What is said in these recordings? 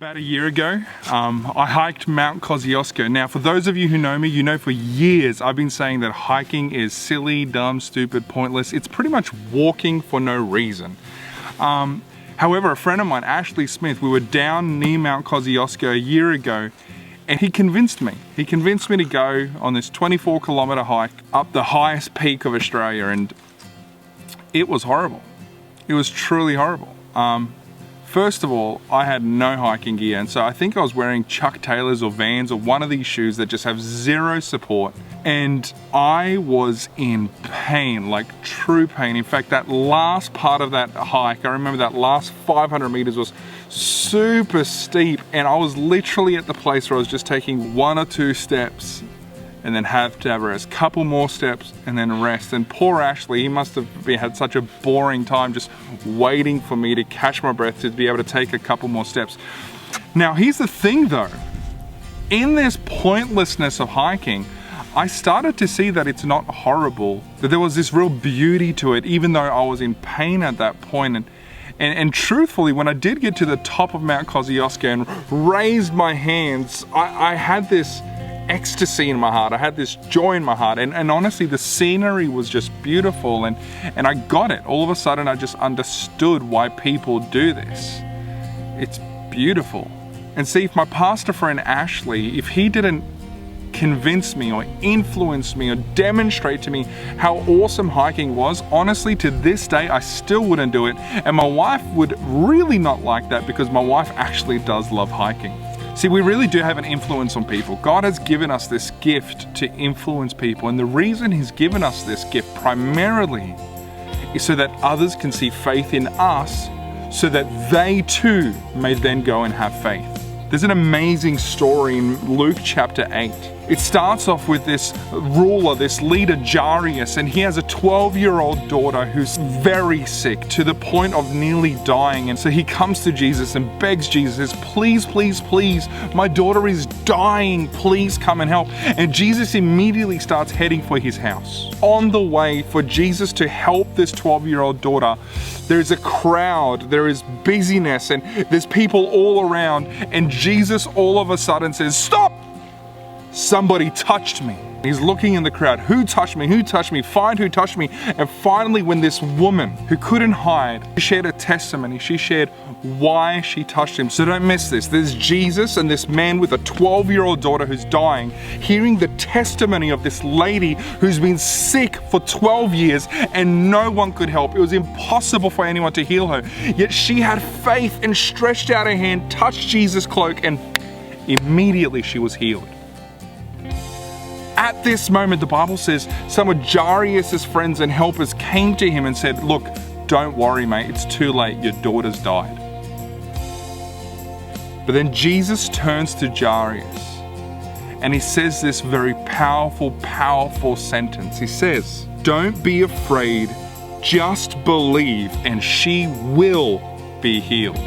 About a year ago, I hiked Mount Kosciuszko. Now, for those of you who know me, you know for years I've been saying that hiking is silly, dumb, stupid, pointless. It's pretty much walking for no reason. However, a friend of mine, Ashley Smith, we were down near Mount Kosciuszko a year ago, and he convinced me. He convinced me to go on this 24-kilometer hike up the highest peak of Australia, and it was horrible. It was truly horrible. First of all, I had no hiking gear, and so I think I was wearing Chuck Taylors or Vans or one of these shoes that just have zero support, and I was in pain, like true pain. In fact, that last part of that hike, I remember that last 500 meters was super steep, and I was literally at the place where I was just taking one or two steps and then have to have a rest, couple more steps and then rest. And poor Ashley, he must have had such a boring time just waiting for me to catch my breath to be able to take a couple more steps. Now here's the thing though, in this pointlessness of hiking, I started to see that it's not horrible, that there was this real beauty to it, even though I was in pain at that point. And truthfully, when I did get to the top of Mount Kosciuszko and raised my hands, I had this ecstasy in my heart. I had this joy in my heart, and honestly the scenery was just beautiful, and I got it. All of a sudden I just understood why people do this. It's beautiful. And see, if my pastor friend Ashley, if he didn't convince me or influence me or demonstrate to me how awesome hiking was, honestly to this day I still wouldn't do it. And my wife would really not like that, because my wife actually does love hiking. See, we really do have an influence on people. God has given us this gift to influence people, and the reason He's given us this gift primarily is so that others can see faith in us, so that they too may then go and have faith. There's an amazing story in Luke chapter 8. It starts off with this ruler, this leader Jairus, and he has a 12-year-old daughter who's very sick to the point of nearly dying. And so he comes to Jesus and begs Jesus, please, please, please, my daughter is dying, please come and help. And Jesus immediately starts heading for his house. On the way for Jesus to help this 12-year-old daughter, there's a crowd, there is busyness, and there's people all around, and Jesus all of a sudden says, "Stop! Somebody touched me." He's looking in the crowd. Who touched me? Who touched me? Find who touched me. And finally, when this woman who couldn't hide, she shared a testimony. She shared why she touched him. So don't miss this. There's Jesus and this man with a 12-year-old daughter who's dying, hearing the testimony of this lady who's been sick for 12 years and no one could help. It was impossible for anyone to heal her. Yet she had faith and stretched out her hand, touched Jesus' cloak, and immediately she was healed. At this moment, the Bible says some of Jairus' friends and helpers came to him and said, "Look, don't worry, mate, it's too late, your daughter's died." But then Jesus turns to Jairus and he says this very powerful, powerful sentence. He says, "Don't be afraid, just believe and she will be healed."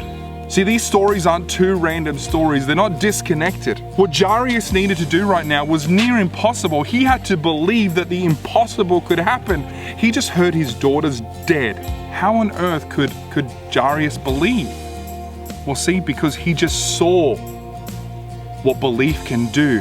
See, these stories aren't two random stories. They're not disconnected. What Jairus needed to do right now was near impossible. He had to believe that the impossible could happen. He just heard his daughter's dead. How on earth could Jairus believe? Well, see, because he just saw what belief can do.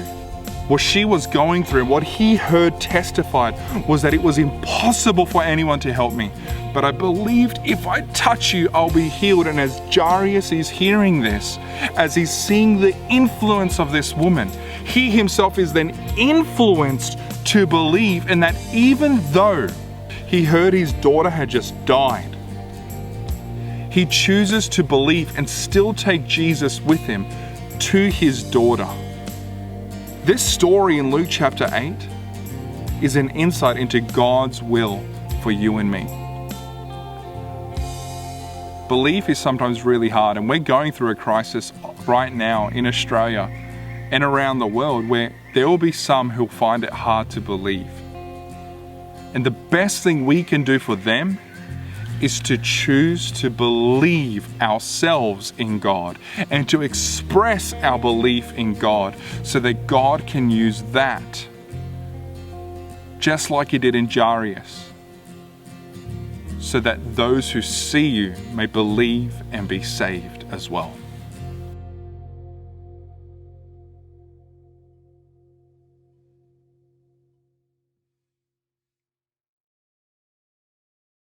What she was going through, what he heard testified, was that it was impossible for anyone to help me. But I believed if I touch you, I'll be healed. And as Jairus is hearing this, as he's seeing the influence of this woman, he himself is then influenced to believe, and that even though he heard his daughter had just died, he chooses to believe and still take Jesus with him to his daughter. This story in Luke chapter 8 is an insight into God's will for you and me. Belief is sometimes really hard, and we're going through a crisis right now in Australia and around the world where there will be some who'll find it hard to believe. And the best thing we can do for them is to choose to believe ourselves in God and to express our belief in God so that God can use that, just like He did in Jairus, so that those who see you may believe and be saved as well.